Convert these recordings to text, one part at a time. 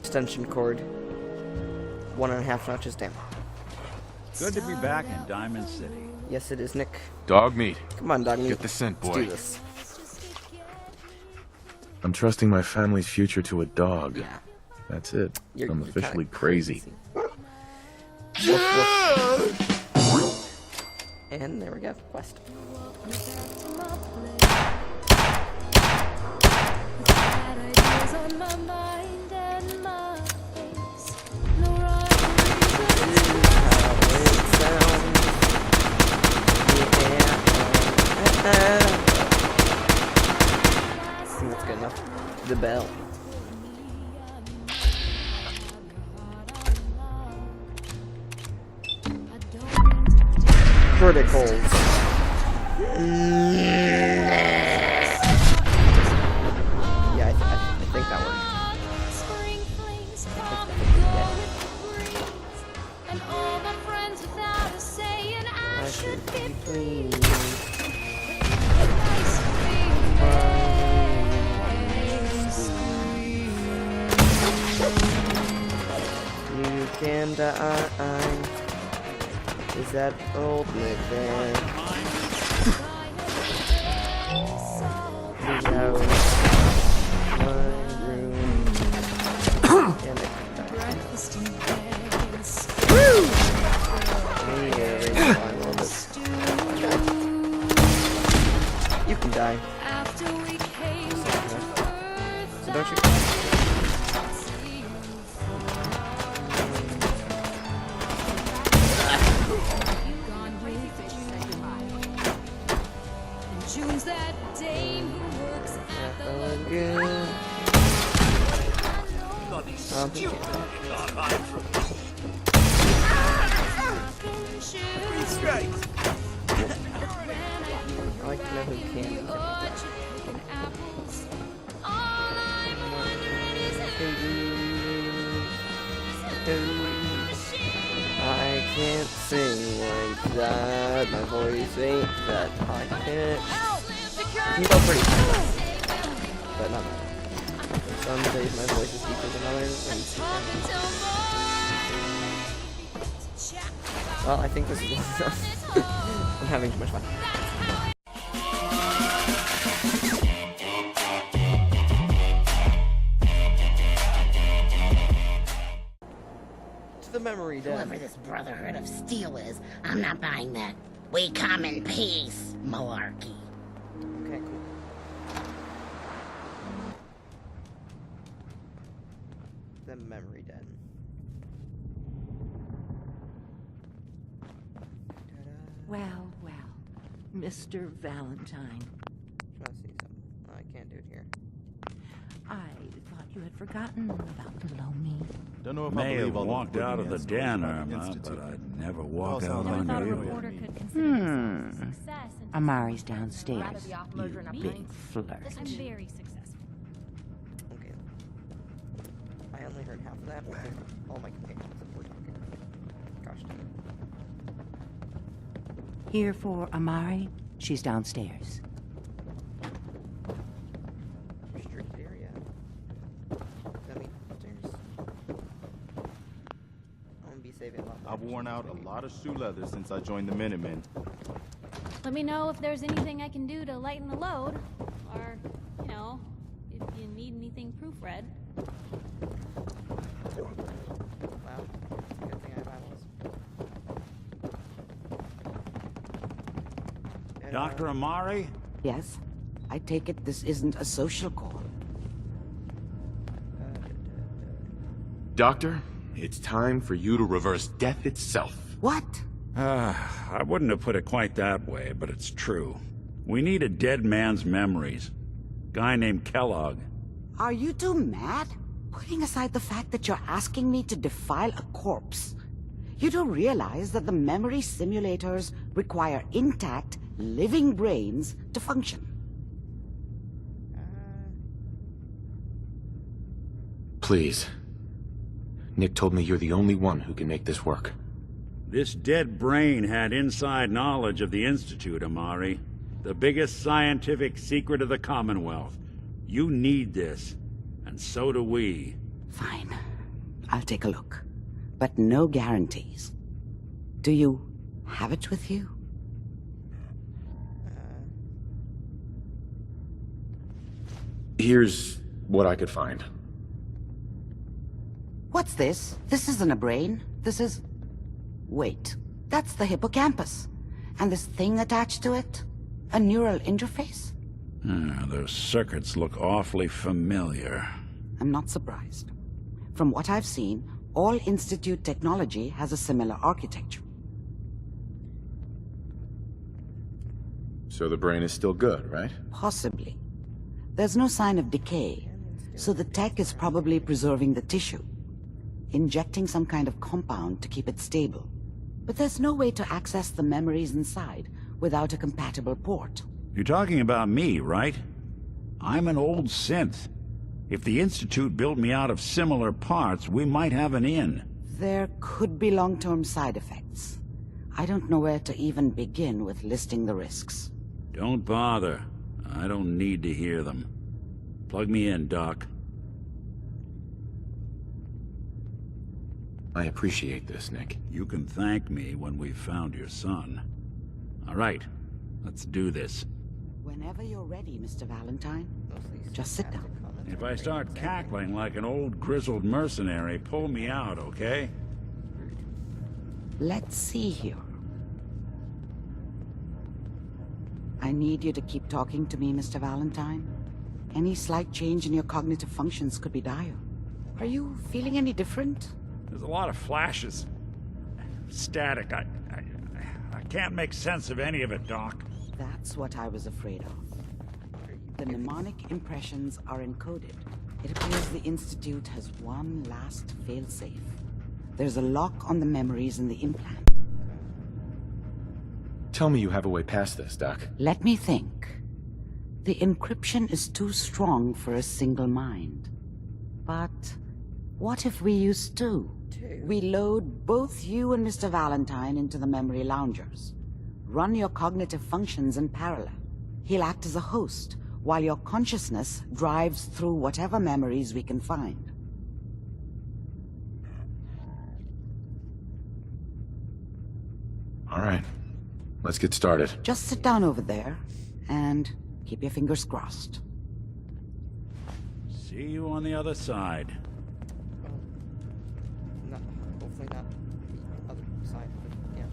extension cord. 1.5 notches down. Good to be back in Diamond City. Yes, it is, Nick. Dog meat. Come on, dog meat. Get the scent, boy. Let's do this. I'm trusting my family's future to a dog. Yeah. That's it. You're officially kinda crazy. Woof, woof. And there we go. Quest. I think that's good enough. The bell. Criticals. Yeah, I think that worked. I should be clean. You can die. Is that old Nick there? He's out of my room. And it can die. You can die. So don't you? I like to know who can. I can't sing like that. My voice ain't that high pitched. You go pretty high, but not that. Some days my voice is deeper than others. Well, I think this is. I'm having too much fun. To the memory den. Whoever this Brotherhood of Steel is, I'm not buying that. We come in peace, malarkey. Okay, cool. The memory den. Well, well, Mr. Valentine. Trying to see something. Oh, I can't do it here. I thought you had forgotten about Lomi. Don't know if May I have believe all walked out of the den, Irma, but I'd never walk out on you. Amari's downstairs. You big flirt. I'm very successful. Okay. I only heard half of that. All my companions were talking. Gosh dang it. Here for Amari. She's downstairs. Restricted area. Let me upstairs. I'm gonna be saving a lot more. I've worn out a lot of shoe leather since I joined the Minutemen. Let me know if there's anything I can do to lighten the load. Or, you know, if you need anything proofread. Wow. Good thing I have eyeballs. Dr. Amari? Yes? I take it this isn't a social call. Doctor, it's time for you to reverse death itself. What? I wouldn't have put it quite that way, but it's true. We need a dead man's memories. Guy named Kellogg. Are you two mad? Putting aside the fact that you're asking me to defile a corpse, you do realize that the memory simulators require intact, living brains to function. Please. Nick told me you're the only one who can make this work. This dead brain had inside knowledge of the Institute, Amari. The biggest scientific secret of the Commonwealth. You need this, and so do we. Fine. I'll take a look. But no guarantees. Do you have it with you? Here's what I could find. What's this? This isn't a brain. This is... Wait, that's the hippocampus. And this thing attached to it? A neural interface? Those circuits look awfully familiar. I'm not surprised. From what I've seen, all Institute technology has a similar architecture. So the brain is still good, right? Possibly. There's no sign of decay, so the tech is probably preserving the tissue, injecting some kind of compound to keep it stable. But there's no way to access the memories inside without a compatible port. You're talking about me, right? I'm an old synth. If the Institute built me out of similar parts, we might have an in. There could be long-term side effects. I don't know where to even begin with listing the risks. Don't bother. I don't need to hear them. Plug me in, Doc. I appreciate this, Nick. You can thank me when we've found your son. All right, let's do this. Whenever you're ready, Mr. Valentine. Just sit down. If I start cackling like an old grizzled mercenary, pull me out, okay? Let's see here. I need you to keep talking to me, Mr. Valentine. Any slight change in your cognitive functions could be dire. Are you feeling any different? There's a lot of flashes. Static. I can't make sense of any of it, Doc. That's what I was afraid of. The mnemonic impressions are encoded. It appears the Institute has one last failsafe. There's a lock on the memories in the implant. Tell me you have a way past this, Doc. Let me think. The encryption is too strong for a single mind. But what if we use two? We load both you and Mr. Valentine into the memory loungers. Run your cognitive functions in parallel. He'll act as a host, while your consciousness drives through whatever memories we can find. All right. Let's get started. Just sit down over there, and keep your fingers crossed. See you on the other side. No, hopefully not the other side, but yeah.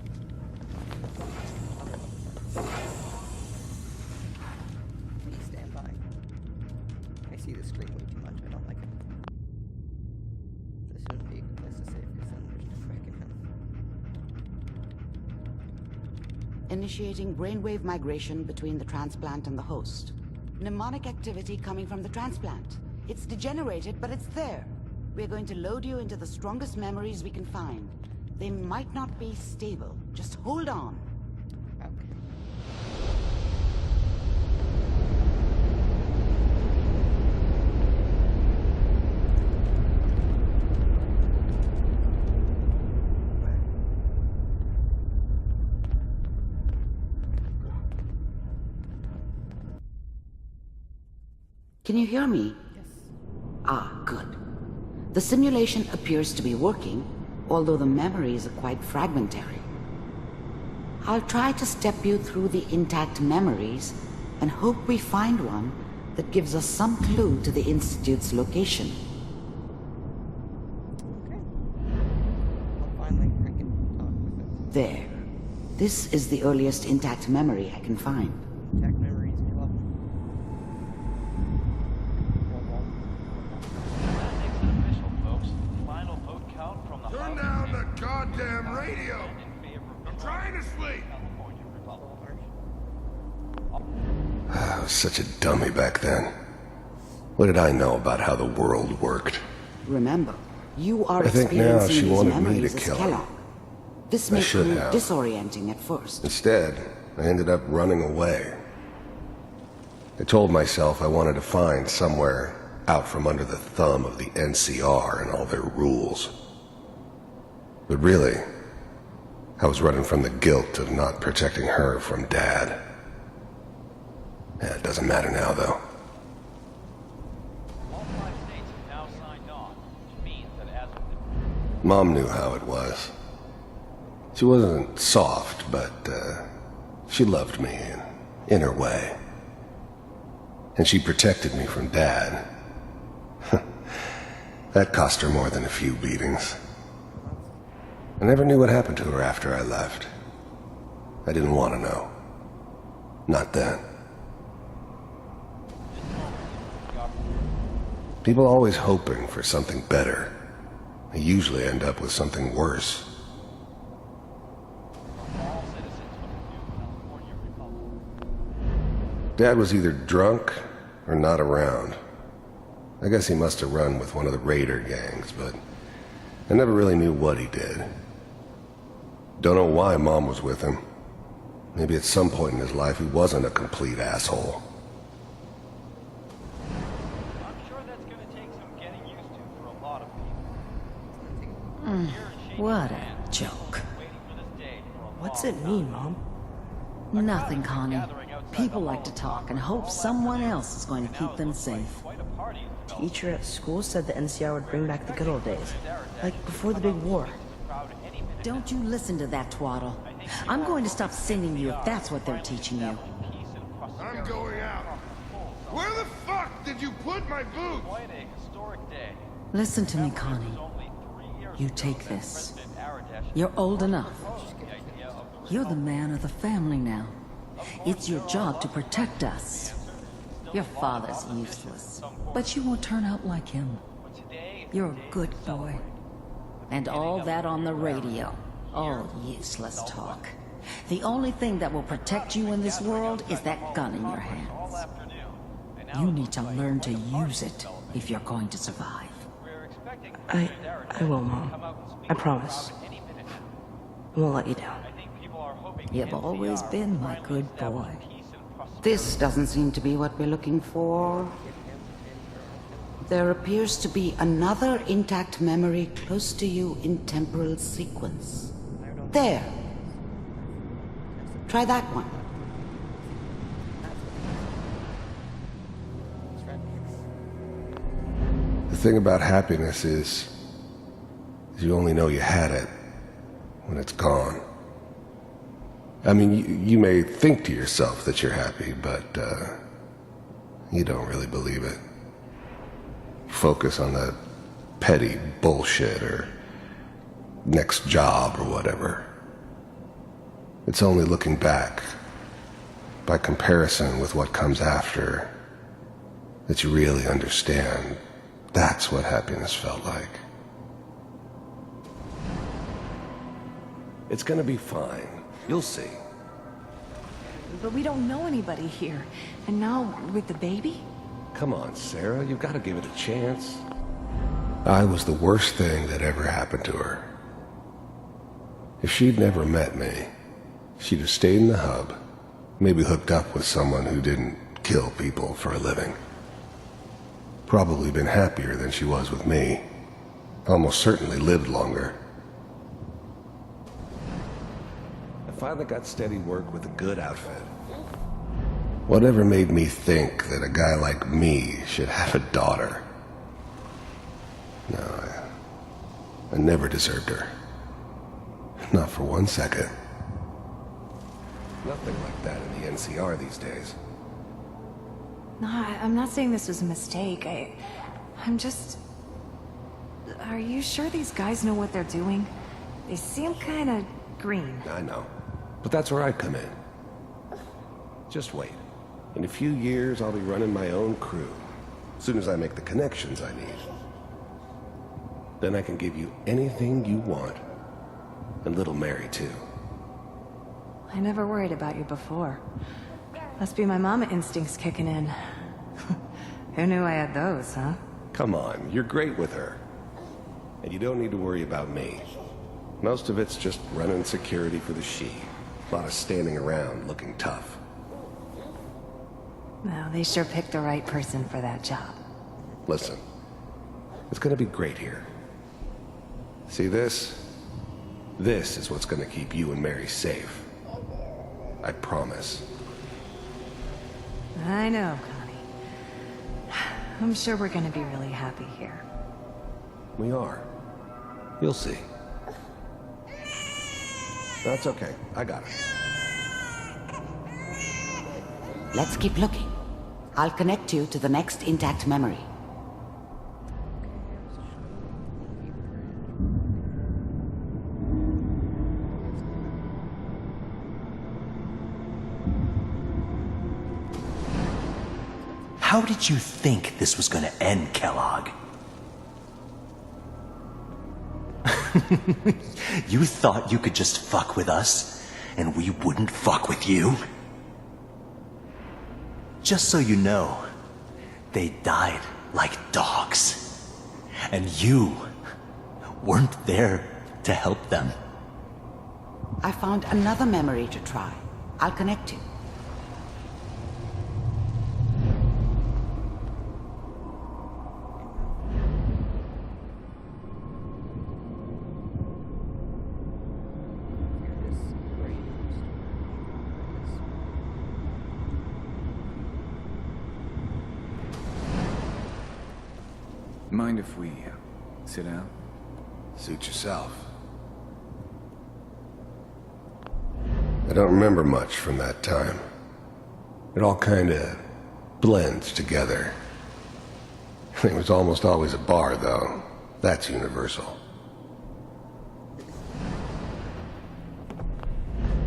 Please stand by. I see the screen way too much. I don't like it. This shouldn't be a good place to save, because then there's no tracking him. Initiating brainwave migration between the transplant and the host. Mnemonic activity coming from the transplant. It's degenerated, but it's there. We're going to load you into the strongest memories we can find. They might not be stable. Just hold on. Okay. Can you hear me? Yes. Ah, good. The simulation appears to be working, although the memories are quite fragmentary. I'll try to step you through the intact memories and hope we find one that gives us some clue to the Institute's location. Okay. Well, finally, I can talk with it. There. This is the earliest intact memory I can find. Check memories, new level. Turn down the goddamn radio! I'm trying to sleep! I was such a dummy back then. What did I know about how the world worked? Remember, you are I think now experiencing she these wanted me to memories as kill her. Kellogg. This I may should prove have. disorienting at first. Instead, I ended up running away. I told myself I wanted to find somewhere out from under the thumb of the NCR and all their rules. But really, I was running from the guilt of not protecting her from Dad. Yeah, it doesn't matter now, though. All 5 states have now signed on, which means that as of Mom knew how it was. She wasn't soft, but she loved me in her way. And she protected me from Dad. That cost her more than a few beatings. I never knew what happened to her after I left. I didn't want to know. Not then. People always hoping for something better. They usually end up with something worse. Dad was either drunk or not around. I guess he must have run with one of the raider gangs, but I never really knew what he did. Don't know why Mom was with him. Maybe at some point in his life he wasn't a complete asshole. I'm sure that's gonna take some getting used to for a lot of people. What a joke. What's it mean, Mom? Nothing, Connie. People like to talk and hope someone else is going to keep them safe. Teacher at school said the NCR would bring back the good old days. Like before the big war. Don't you listen to that twaddle. I'm going to stop sending you if that's what they're teaching you. I'm going out. Where the fuck did you put my boots? Listen to me, Connie. You take this. You're old enough. You're the man of the family now. It's your job to protect us. Your father's useless, but you won't turn out like him. You're a good boy. And all that on the radio, all useless talk. The only thing that will protect you in this world is that gun in your hands. You need to learn to use it if you're going to survive. I will, Mom. I promise. I won't let you down. You've always been my good boy. This doesn't seem to be what we're looking for. There appears to be another intact memory close to you in temporal sequence. There. Try that one. The thing about happiness is you only know you had it when it's gone. I mean, you may think to yourself that you're happy, but you don't really believe it. Focus on that petty bullshit or next job or whatever. It's only looking back, by comparison with what comes after, that you really understand that's what happiness felt like. It's gonna be fine. You'll see. But we don't know anybody here. And now, with the baby? Come on, Sarah, you've got to give it a chance. I was the worst thing that ever happened to her. If she'd never met me, she'd have stayed in the hub, maybe hooked up with someone who didn't kill people for a living. Probably been happier than she was with me. Almost certainly lived longer. I finally got steady work with a good outfit. Whatever made me think that a guy like me should have a daughter? No, I never deserved her. Not for 1 second. Nothing like that in the NCR these days. No, I'm not saying this was a mistake. I'm just... Are you sure these guys know what they're doing? They seem kind of green. I know. But that's where I come in. Just wait. In a few years, I'll be running my own crew. As soon as I make the connections I need. Then I can give you anything you want. And little Mary, too. I never worried about you before. Must be my mama instincts kicking in. Who knew I had those, huh? Come on, you're great with her. And you don't need to worry about me. Most of it's just running security for the she. A lot of standing around looking tough. No, they sure picked the right person for that job. Listen, it's gonna be great here. See this? This is what's gonna keep you and Mary safe. I promise. I know, Connie. I'm sure we're gonna be really happy here. We are. You'll see. That's okay. I got it. Let's keep looking. I'll connect you to the next intact memory. How did you think this was gonna end, Kellogg? You thought you could just fuck with us, and we wouldn't fuck with you? Just so you know, they died like dogs. And you weren't there to help them. I found another memory to try. I'll connect you. Mind if we sit down? Suit yourself. I don't remember much from that time. It all kinda blends together. It was almost always a bar, though. That's universal.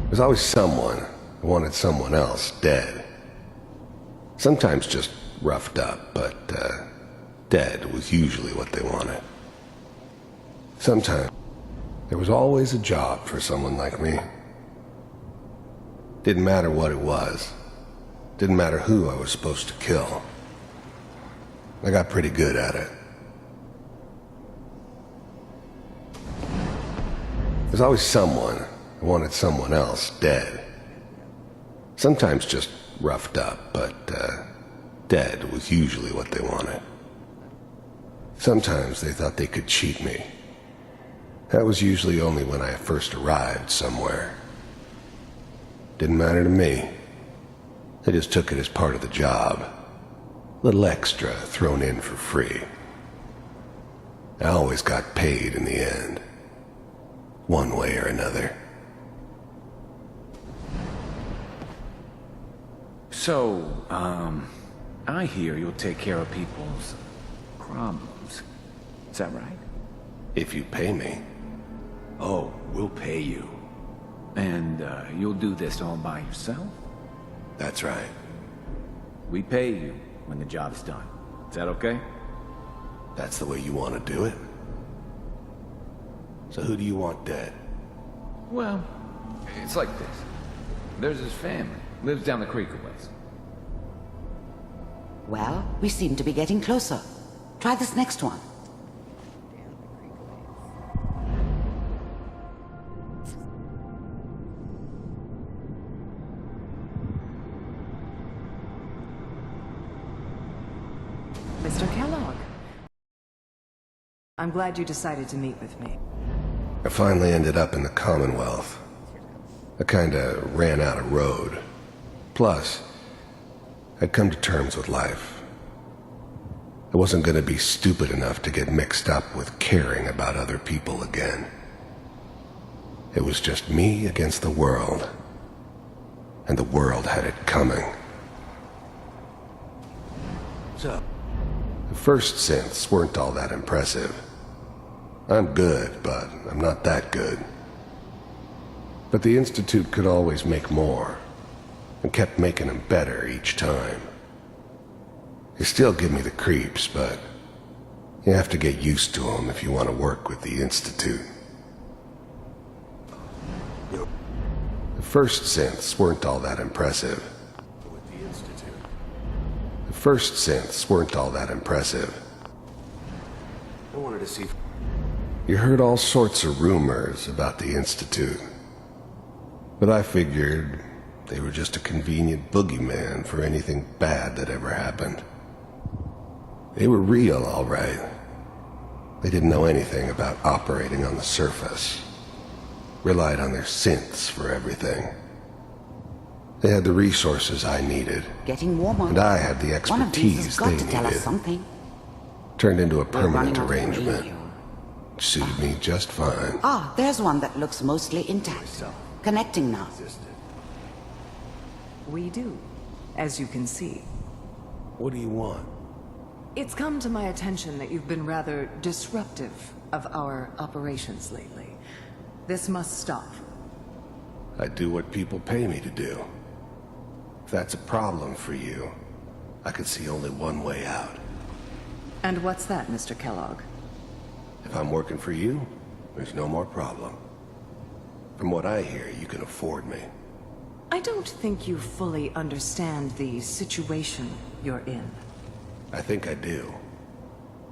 There's always someone who wanted someone else dead. Sometimes just roughed up, but, dead was usually what they wanted. Sometimes there was always a job for someone like me. Didn't matter what it was. Didn't matter who I was supposed to kill. I got pretty good at it. There's always someone who wanted someone else dead. Sometimes just roughed up, but, dead was usually what they wanted. Sometimes they thought they could cheat me. That was usually only when I first arrived somewhere. Didn't matter to me. They just took it as part of the job. Little extra thrown in for free. I always got paid in the end. One way or another. So, I hear you'll take care of people's problems. Is that right? If you pay me. Oh, we'll pay you. And, you'll do this all by yourself? That's right. We pay you when the job's done. Is that okay? That's the way you want to do it? So who do you want dead? Well, it's like this. There's his family. Lives down the creek a ways. Well, we seem to be getting closer. Try this next one. Mr. Kellogg. I'm glad you decided to meet with me. I finally ended up in the Commonwealth. I kinda ran out of road. Plus, I'd come to terms with life. I wasn't gonna be stupid enough to get mixed up with caring about other people again. It was just me against the world. And the world had it coming. So, the first synths weren't all that impressive. I'm good, but I'm not that good. But the Institute could always make more, and kept making them better each time. They still give me the creeps, but you have to get used to them if you want to work with the Institute. The first synths weren't all that impressive. The first synths weren't all that impressive. I wanted to see... You heard all sorts of rumors about the Institute. But I figured they were just a convenient boogeyman for anything bad that ever happened. They were real, all right. They didn't know anything about operating on the surface. Relied on their synths for everything. They had the resources I needed. Getting warmer. And I had the One of these expertise has got they to tell us needed. something. Turned into a We're running permanent out of arrangement. radio. Suited me just fine. Ah, there's one that looks mostly intact. Connecting now. We do, as you can see. What do you want? It's come to my attention that you've been rather disruptive of our operations lately. This must stop. I do what people pay me to do. If that's a problem for you, I could see only one way out. And what's that, Mr. Kellogg? If I'm working for you, there's no more problem. From what I hear, you can afford me. I don't think you fully understand the situation you're in. I think I do.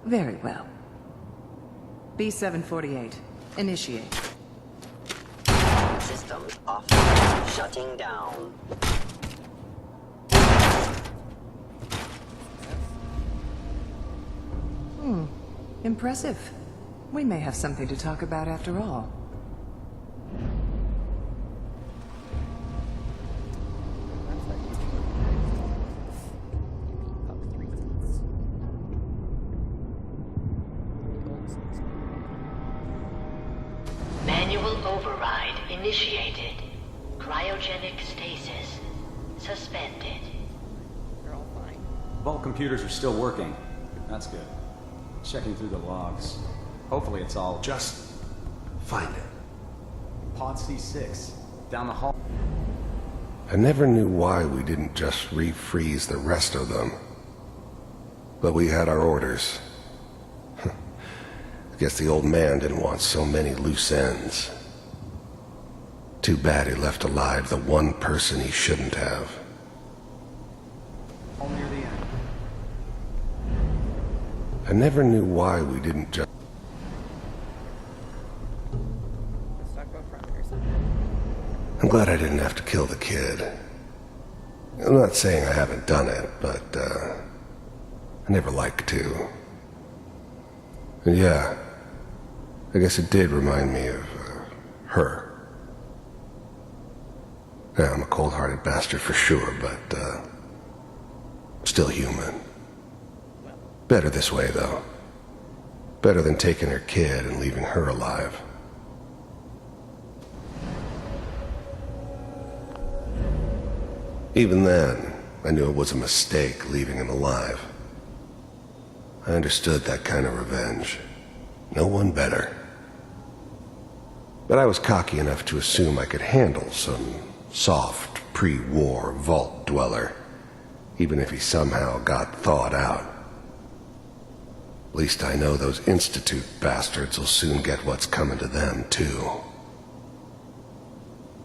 Very well. B-748, initiate. Systems off. Shutting down. Impressive. We may have something to talk about after all. Manual override initiated. Cryogenic stasis suspended. Vault computers are still working. That's good. Checking through the logs. Hopefully it's all... Just find it. Pod C6. Down the hall. I never knew why we didn't just refreeze the rest of them. But we had our orders. I guess the old man didn't want so many loose ends. Too bad he left alive the one person he shouldn't have. All near the end. I never knew why we didn't just... I'm glad I didn't have to kill the kid. I'm not saying I haven't done it, but, I never liked to. And yeah, I guess it did remind me of, her. Yeah, I'm a cold-hearted bastard for sure, but, still human. Better this way, though. Better than taking her kid and leaving her alive. Even then, I knew it was a mistake leaving him alive. I understood that kind of revenge. No one better. But I was cocky enough to assume I could handle some soft, pre-war vault dweller, even if he somehow got thawed out. At least I know those Institute bastards will soon get what's coming to them, too.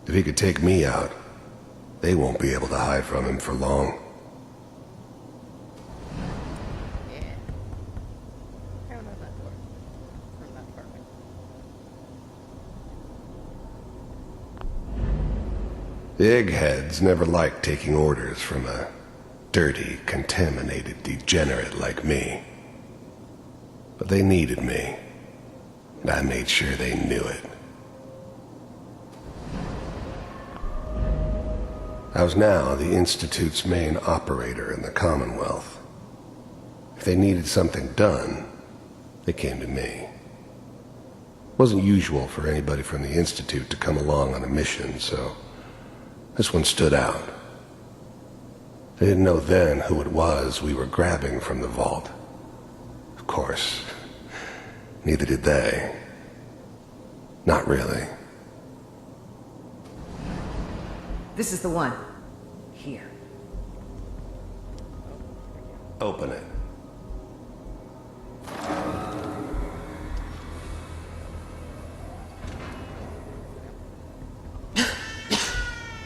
If he could take me out, they won't be able to hide from him for long. The eggheads never liked taking orders from a dirty, contaminated degenerate like me. But they needed me, and I made sure they knew it. I was now the Institute's main operator in the Commonwealth. If they needed something done, they came to me. It wasn't usual for anybody from the Institute to come along on a mission, so this one stood out. They didn't know then who it was we were grabbing from the vault. Of course, neither did they. Not really. This is the one. Here. Open it.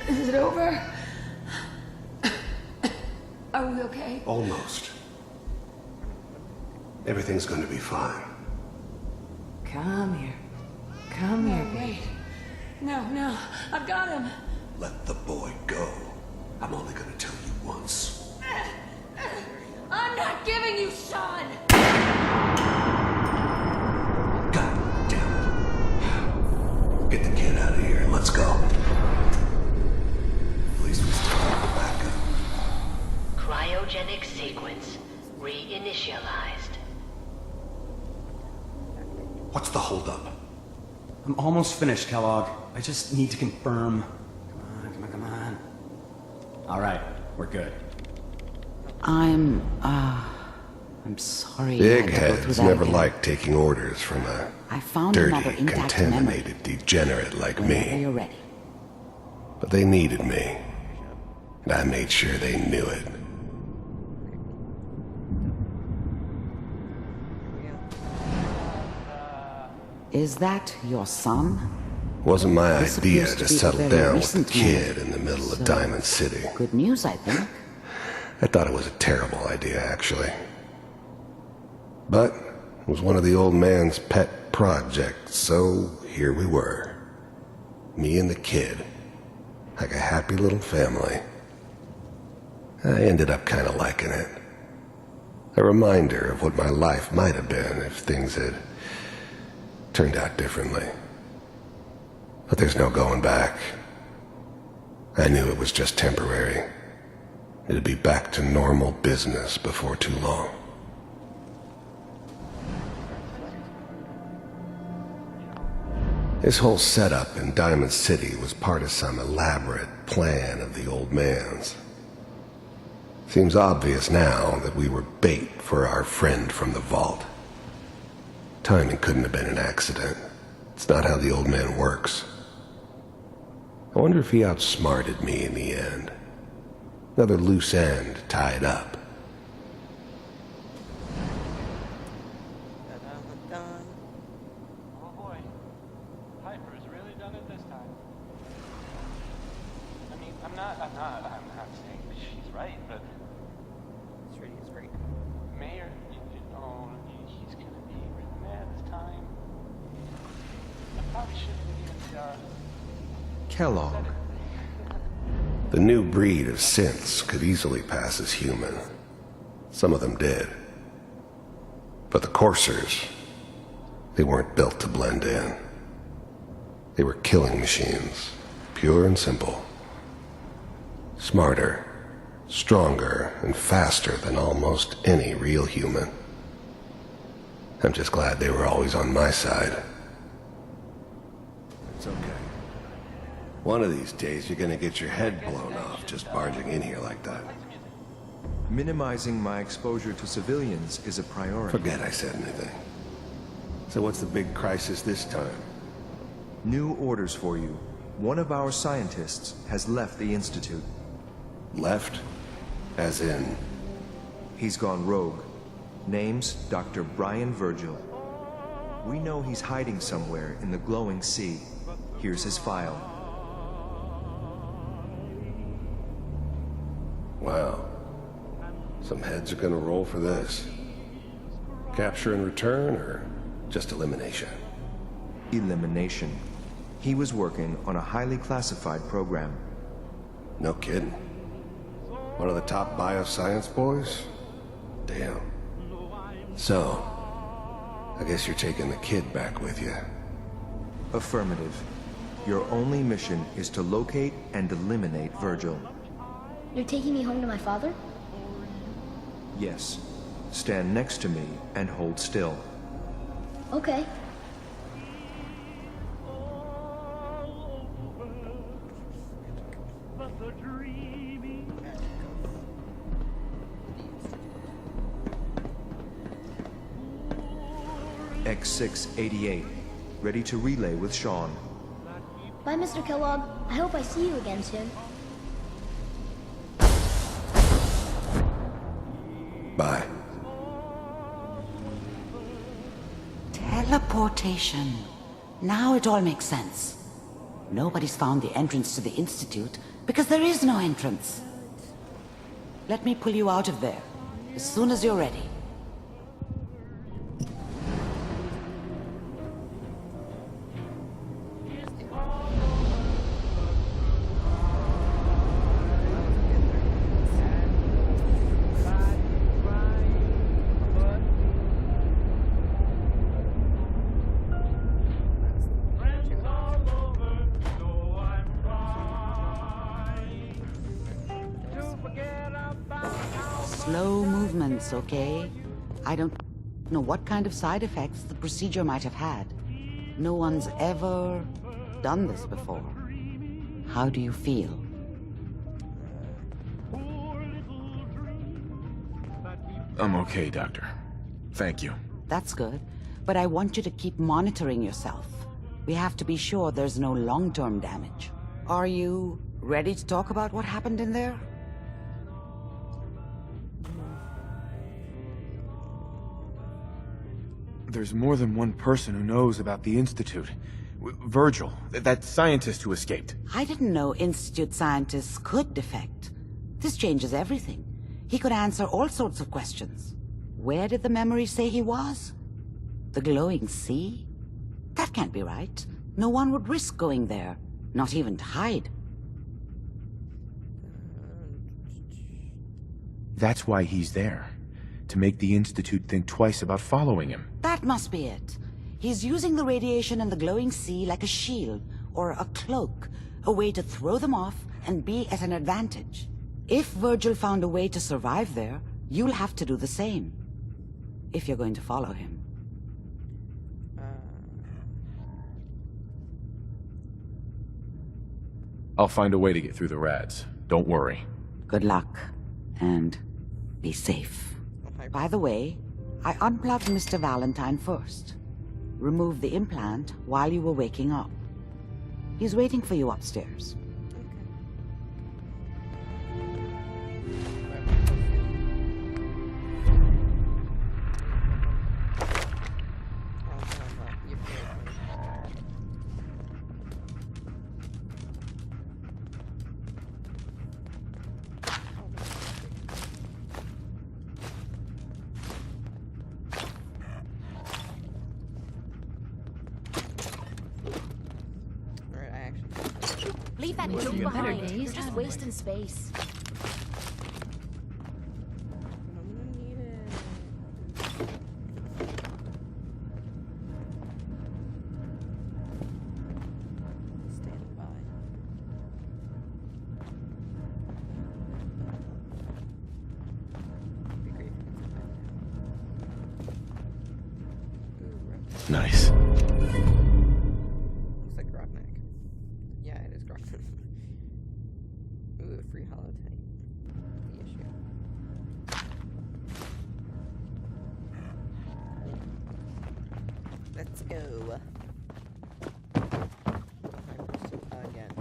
Is it over? Are we okay? Almost. Everything's going to be fine. Come here. Come here, baby. Wait. No. I've got him. Let the boy go. I'm only going to tell you once. I'm not giving you Sean! God damn it. Get the kid out of here and let's go. At least we still have a backup. Cryogenic sequence reinitialized. What's the holdup? I'm almost finished, Kellogg. I just need to confirm. Come on. All right, we're good. I'm sorry. Big I had to go through heads that never again. liked taking orders from a I found another dirty, intact memory. contaminated degenerate like Whenever me. you're ready. But they needed me. And I made sure they knew it. Is that your son? Wasn't my This idea appears to to be a settle very down with a recent kid man. in the middle of So, Diamond City. Good news, I think. I thought it was a terrible idea, actually. But it was one of the old man's pet projects, so here we were. Me and the kid. Like a happy little family. I ended up kind of liking it. A reminder of what my life might have been if things had turned out differently. But there's no going back. I knew it was just temporary. It'd be back to normal business before too long. This whole setup in Diamond City was part of some elaborate plan of the old man's. Seems obvious now that we were bait for our friend from the vault. Timing couldn't have been an accident. It's not how the old man works. I wonder if he outsmarted me in the end. Another loose end tied up. Oh boy. Piper's really done it this time. I mean, I'm not saying she's right, but... It's great. Mayor, he's gonna be really mad this time. I probably shouldn't even, Kellogg. The new breed of synths could easily pass as human. Some of them did. But the coursers, they weren't built to blend in. They were killing machines, pure and simple. Smarter, stronger, and faster than almost any real human. I'm just glad they were always on my side. It's okay. One of these days, you're gonna get your head blown off just barging in here like that. Minimizing my exposure to civilians is a priority. Forget I said anything. So what's the big crisis this time? New orders for you. One of our scientists has left the Institute. Left? As in? He's gone rogue. Name's Dr. Brian Virgil. We know he's hiding somewhere in the glowing sea. Here's his file. Wow. Some heads are gonna roll for this. Capture and return, or just elimination? Elimination. He was working on a highly classified program. No kidding. One of the top bioscience boys? Damn. So, I guess you're taking the kid back with you. Affirmative. Your only mission is to locate and eliminate Virgil. You're taking me home to my father? Yes. Stand next to me and hold still. Okay. X688. Ready to relay with Sean. Bye, Mr. Kellogg. I hope I see you again soon. Bye. Teleportation. Now it all makes sense. Nobody's found the entrance to the Institute because there is no entrance. Let me pull you out of there as soon as you're ready. Slow movements, okay? I don't... know what kind of side effects the procedure might have had. No one's ever done this before. How do you feel? I'm okay, Doctor. Thank you. That's good, but I want you to keep monitoring yourself. We have to be sure there's no long-term damage. Are you ready to talk about what happened in there? There's more than one person who knows about the Institute. Virgil, that scientist who escaped. I didn't know Institute scientists could defect. This changes everything. He could answer all sorts of questions. Where did the memory say he was? The glowing sea? That can't be right. No one would risk going there, not even to hide. That's why he's there. To make the Institute think twice about following him. That must be it. He's using the radiation in the glowing sea like a shield or a cloak, a way to throw them off and be at an advantage. If Virgil found a way to survive there, you'll have to do the same. If you're going to follow him. I'll find a way to get through the rads. Don't worry. Good luck, and be safe. By the way, I unplugged Mr. Valentine first. Removed the implant while you were waking up. He's waiting for you upstairs. Leave that junk behind. You're just wasting space. Nice. Looks like Grobnak. Yeah, it is Grobnak. Ooh, free holotape. The issue. Let's go. Again.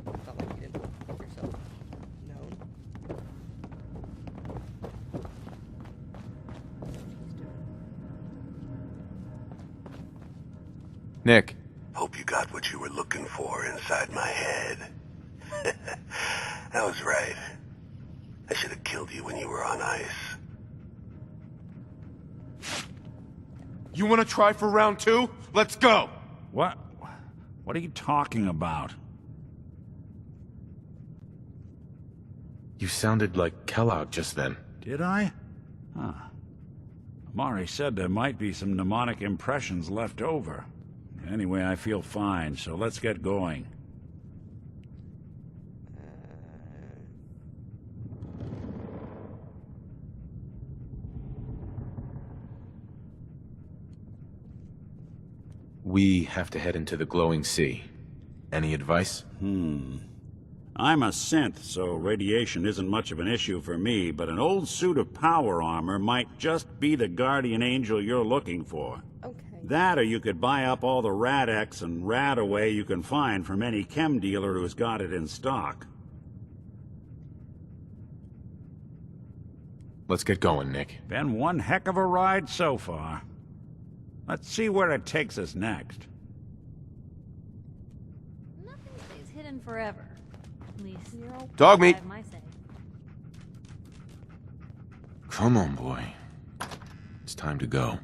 It's not like you didn't make yourself known. Nick. Hope you got what you were looking for inside my head. I was right. I should have killed you when you were on ice. You want to try for round 2? Let's go! What? What are you talking about? You sounded like Kellogg just then. Did I? Huh. Amari said there might be some mnemonic impressions left over. Anyway, I feel fine, so let's get going. We have to head into the glowing sea. Any advice? I'm a synth, so radiation isn't much of an issue for me, but an old suit of power armor might just be the guardian angel you're looking for. Okay. That, or you could buy up all the Rad-X and Rad-Away you can find from any chem dealer who's got it in stock. Let's get going, Nick. Been one heck of a ride so far. Let's see where it takes us next. Nothing stays hidden forever. At least, Dog meat. I have my say. Come on, boy. It's time to go.